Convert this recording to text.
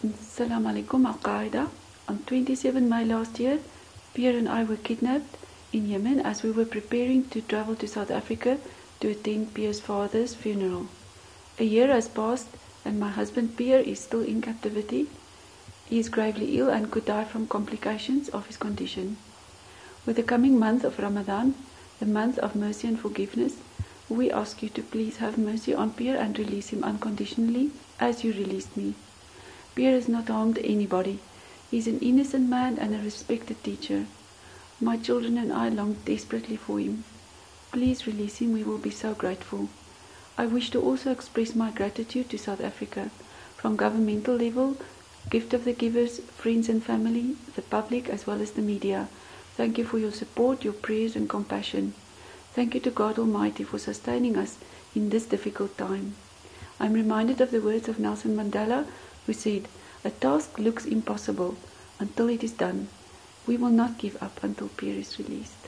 Assalamu alaikum, Al-Qaeda. On 27 May last year, Pierre and I were kidnapped in Yemen as we were preparing to travel to South Africa to attend Pierre's father's funeral. A year has passed and my husband Pierre is still in captivity. He is gravely ill and could die from complications of his condition. With the coming month of Ramadan, the month of mercy and forgiveness, we ask you to please have mercy on Pierre and release him unconditionally as you released me. Pierre has not harmed anybody. He is an innocent man and a respected teacher. My children and I long desperately for him. Please release him, we will be so grateful. I wish to also express my gratitude to South Africa, from governmental level, gift of the givers, friends and family, the public as well as the media. Thank you for your support, your prayers and compassion. Thank you to God Almighty for sustaining us in this difficult time. I am reminded of the words of Nelson Mandela, who said, "A task looks impossible until it is done. We will not give up until Pierre is released."